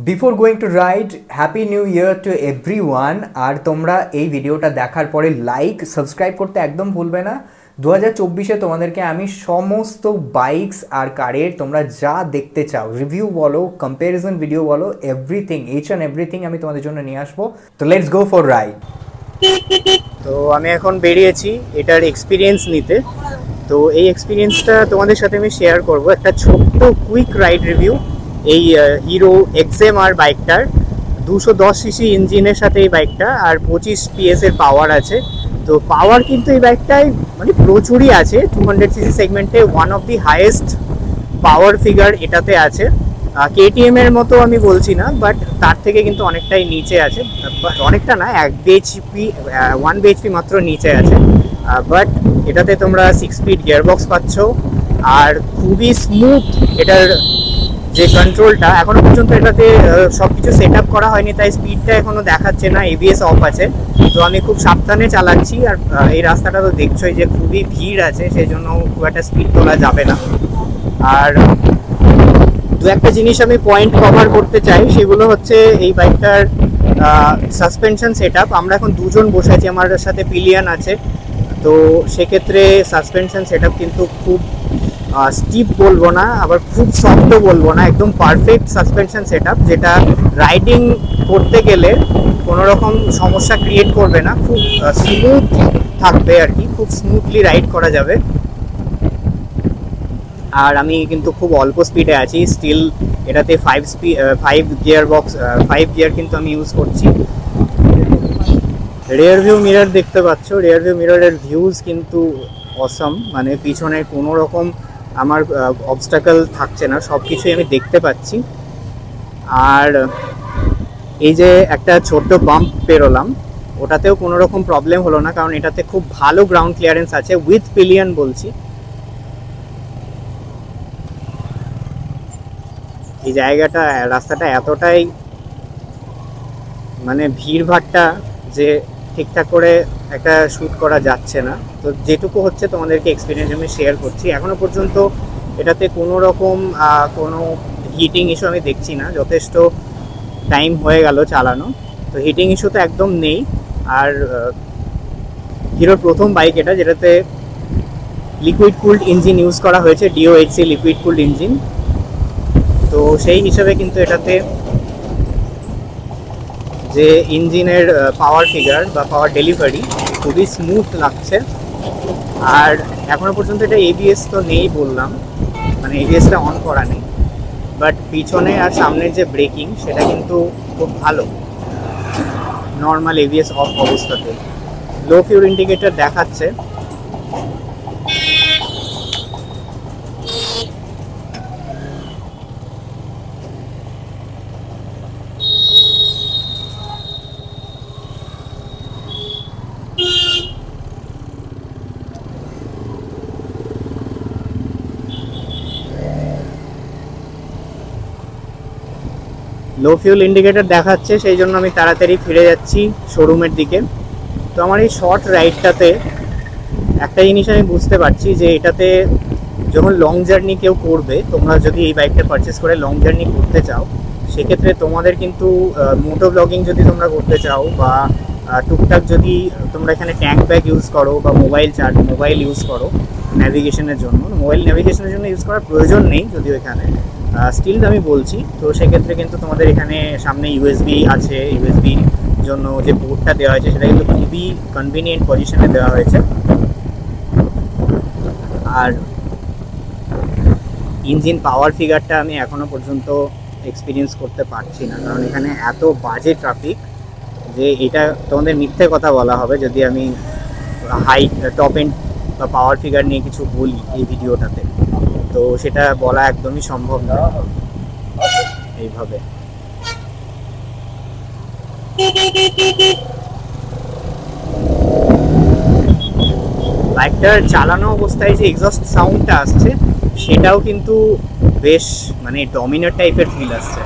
Before going to ride happy new year to everyone. আর তোমরা এই ভিডিওটা দেখার পরে লাইক সাবস্ক্রাইব করতে একদম ভুলবে না। 2024-এ তোমাদেরকে আমি সমস্ত বাইকস আর কারের তোমরা যা দেখতে চাও, রিভিউ বলো, কম্প্যারিজন ভিডিও বলো, এভরিথিং, ইচ অ্যান্ড এভরিথিং আমি তোমাদের জন্য নিয়ে আসবো। তো লেটস গো ফর রাইড। তো আমি এখন বেরিয়েছি এটার এক্সপিরিয়েন্স নিতে। তো এই এক্সপিরিয়েন্সটা তোমাদের সাথে আমি শেয়ার করব, একটা ছোট্ট কুইক রাইড রিভিউ এই হিরো এক্সএমআর বাইকটার। 210 সিসি ইঞ্জিনের সাথে এই বাইকটা, আর 25 PS এর পাওয়ার আছে। তো পাওয়ার কিন্তু এই বাইকটায় মানে প্রচুরই আছে। 200 সিসি সেগমেন্টে one of the highest power figure এটাতে আছে। KTM এর মতো আমি বলছি না, বাট তার থেকে কিন্তু অনেকটাই নিচে আছে। অনেকটা না, 1 bhp মাত্র নিচে আছে। বাট এটাতে তোমরা 6 স্পিড গিয়ারবক্স পাচ্ছ, আর খুবই স্মুথ এটার যে কন্ট্রোলটা। এখনো পর্যন্ত এটাতে সবকিছু সেট আপ করা হয়নি, তাই স্পিডটা এখনো দেখাচ্ছে না, ABS অফ আছে। তো আমি খুব সাবধানে চালাচ্ছি। আর এই রাস্তাটা তো দেখছোই যে খুবই ভিড় আছে, সেই জন্য খুব একটা স্পিড তোলা যাবে না। আর দু একটা জিনিস আমি পয়েন্ট কভার করতে চাই, সেগুলো হচ্ছে এই বাইকটার সাসপেনশন সেট আপ। আমরা এখন দুজন বসে আছি, আমার সাথে পিলিয়ান আছে। তো সেক্ষেত্রে সাসপেনশন সেট আপ কিন্তু খুব স্টিপ বলবো না, আবার খুব সফটও বলবো না, একদম পারফেক্ট সাসপেনশন সেট আপ, যেটা রাইডিং করতে গেলে কোনো রকম সমস্যা ক্রিয়েট করবে না। খুব স্মুথ থাকবে আর কি, খুব স্মুথলি রাইড করা যাবে। আর আমি কিন্তু খুব অল্প স্পিডে আছি স্টিল। এটাতে 5 গিয়ার কিন্তু আমি ইউজ করছি। রিয়ার ভিউ মিরর দেখতে পাচ্ছ, রিয়ার ভিউ মিররের ভিউজ কিন্তু অসম, মানে পিছনে কোনো রকম আমার অবস্টাকল থাকছে না, সব কিছুই আমি দেখতে পাচ্ছি। আর এই যে একটা ছোট্ট বাম্প পেরোলাম, ওটাতেও কোনো রকম প্রবলেম হলো না, কারণ এটাতে খুব ভালো গ্রাউন্ড ক্লিয়ারেন্স আছে উইথ পিলিয়ন বলছি। এই জায়গাটা, রাস্তাটা এতটাই মানে ভিড়ভাট্টা যে ঠিকঠাক করে একটা শ্যুট করা যাচ্ছে না। তো যেটুকু হচ্ছে তোমাদেরকে এক্সপিরিয়েন্স আমি শেয়ার করছি। এখনো পর্যন্ত এটাতে কোনো রকম কোনো হিটিং ইস্যু আমি দেখছি না, যথেষ্ট টাইম হয়ে গেল চালানো, তো হিটিং ইস্যু তো একদম নেই। আর হিরোর প্রথম বাইক এটা, যেটাতে লিকুইড কুলড ইঞ্জিন ইউজ করা হয়েছে, DOHC লিকুইড কুলড ইঞ্জিন। তো সেই হিসাবে কিন্তু এটাতে যে ইঞ্জিনের পাওয়ার ফিগার বা পাওয়ার ডেলিভারি খুবই স্মুথ লাগছে। আর এখনো পর্যন্ত এটা ABS তো নেই বললাম, মানে ABSটা অন করা নেই, বাট পিছনে আর সামনের যে ব্রেকিং সেটা কিন্তু খুব ভালো, নর্মাল ABS অফ অবস্থাতে। লো ফিউল ইন্ডিকেটর দেখাচ্ছে। লো ফিউল ইন্ডিকেটর দেখাচ্ছে, সেই জন্য আমি তাড়াতাড়ি ফিরে যাচ্ছি শোরুমের দিকে। তো আমার এই শর্ট রাইডটাতে একটা জিনিস আমি বুঝতে পারছি, যে এটাতে যখন লং জার্নি কেউ করবে, তোমরা যদি এই বাইকটা পারচেস করে লং জার্নি করতে চাও, সেক্ষেত্রে তোমাদের কিন্তু মোটো ব্লগিং যদি তোমরা করতে চাও, বা টুকটাক যদি তোমরা এখানে ট্যাঙ্ক ব্যাগ ইউজ করো, বা মোবাইল ইউজ করো ন্যাভিগেশনের জন্য, মোবাইল ন্যাভিগেশনের জন্য ইউজ করার প্রয়োজন নেই যদিও এখানে, স্টিল আমি বলছি। তো সেক্ষেত্রে কিন্তু তোমাদের এখানে সামনে USB আছে, USB জন্য যে পোর্টটা দেওয়া হয়েছে সেটা কিন্তু খুবই কনভিনিয়েন্ট পজিশনে দেওয়া হয়েছে। আর ইঞ্জিন পাওয়ার ফিগারটা আমি এখনো পর্যন্ত এক্সপিরিয়েন্স করতে পারছি না, কারণ এখানে এত বাজে ট্রাফিক যে এটা তোমাদের মিথ্যে কথা বলা হবে যদি আমি টপ এন্ড বা পাওয়ার ফিগার নিয়ে কিছু বলি এই ভিডিওটাতে। তো সেটা বলা একদমই সম্ভব নয় এইভাবে। বাইকটার চালানো অবস্থায় যে এক্সস্ট সাউন্ডটা আসছে, সেটাও কিন্তু বেশ মানে ডমিনার টাইপের ফিল আসছে,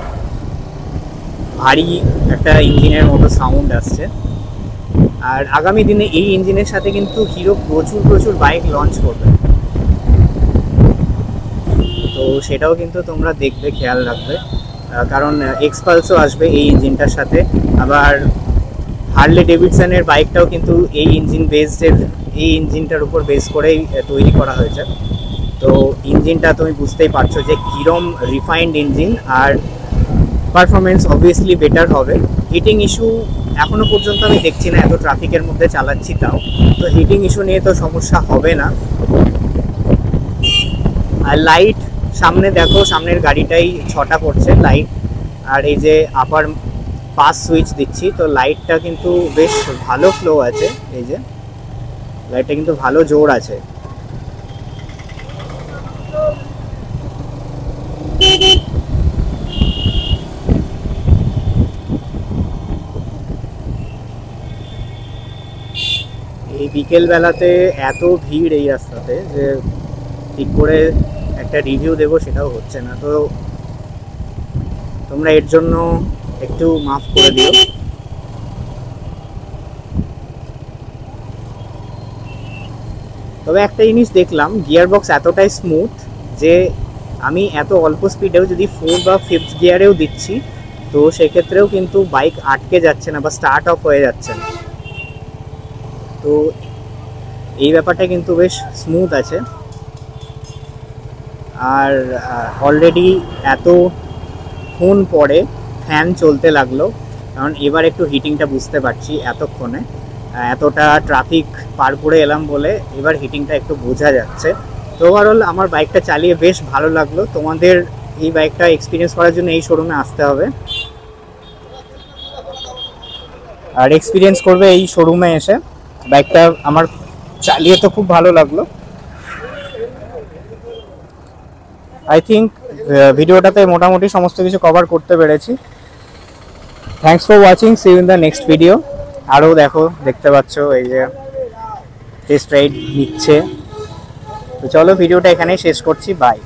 ভারী একটা ইঞ্জিনের মতো সাউন্ড আসছে। আর আগামী দিনে এই ইঞ্জিনের সাথে কিন্তু হিরো প্রচুর বাইক লঞ্চ করবে, তো সেটাও কিন্তু তোমরা দেখবে, খেয়াল রাখবে। কারণ এক্সপালসও আসবে এই ইঞ্জিনটার সাথে। আবার হার্লে ডেভিডসনের বাইকটাও কিন্তু এই ইঞ্জিনটার উপর বেস করেই তৈরি করা হয়েছে। তো ইঞ্জিনটা তুমি বুঝতেই পারছো যে কীরম রিফাইন্ড ইঞ্জিন, আর পারফরমেন্স অবভিয়াসলি বেটার হবে। হিটিং ইস্যু এখনও পর্যন্ত আমি দেখছি না, এত ট্রাফিকের মধ্যে চালাচ্ছি তাও, তো হিটিং ইস্যু নিয়ে তো সমস্যা হবে না। আর লাইট সামনে দেখো, সামনের গাড়িটাই 6টা পড়ছে লাইট, আর এই যে আপার পাস সুইচ দিচ্ছি, তো লাইটটা কিন্তু বেশ ভালো ফ্লো আছে, এই যে লাইটটা কিন্তু ভালো জোর আছে। এই বিকেল বেলাতে এত ভিড় এই রাস্তাতে যে ঠিক করে একটা রিভিউ দেবো সেটাও হচ্ছে না, তো তোমরা এর জন্য একটু মাফ করে দিও। তবে একটা জিনিস দেখলাম, গিয়ার বক্স এতটাই স্মুথ যে আমি এত অল্প স্পিডেও যদি 4 বা 5th গিয়ারেও দিচ্ছি, তো সেক্ষেত্রেও কিন্তু বাইক আটকে যাচ্ছে না বা স্টার্ট অফ হয়ে যাচ্ছে না। তো এই ব্যাপারটা কিন্তু বেশ স্মুথ আছে। আর অলরেডি এতক্ষণ পরে ফ্যান চলতে লাগলো, কারণ এবার একটু হিটিংটা বুঝতে পারছি। এতক্ষণে এতটা ট্রাফিক পার করে এলাম বলে এবার হিটিংটা একটু বোঝা যাচ্ছে। তো ওভারঅল আমার বাইকটা চালিয়ে বেশ ভালো লাগলো। তোমাদের এই বাইকটা এক্সপিরিয়েন্স করার জন্য এই শোরুমে আসতে হবে, আর এক্সপিরিয়েন্স করবে এই শোরুমে এসে। বাইকটা আমার চালিয়ে তো খুব ভালো লাগলো। আই থিঙ্ক ভিডিওটাতে মোটামুটি সমস্ত কিছু কভার করতে পেরেছি। Thanks for watching, see you in the next video. আরও দেখতে পাচ্ছ এই যে টেস্ট রাইড নিচ্ছে। তো চলো ভিডিওটা এখানেই শেষ করছি, বাই।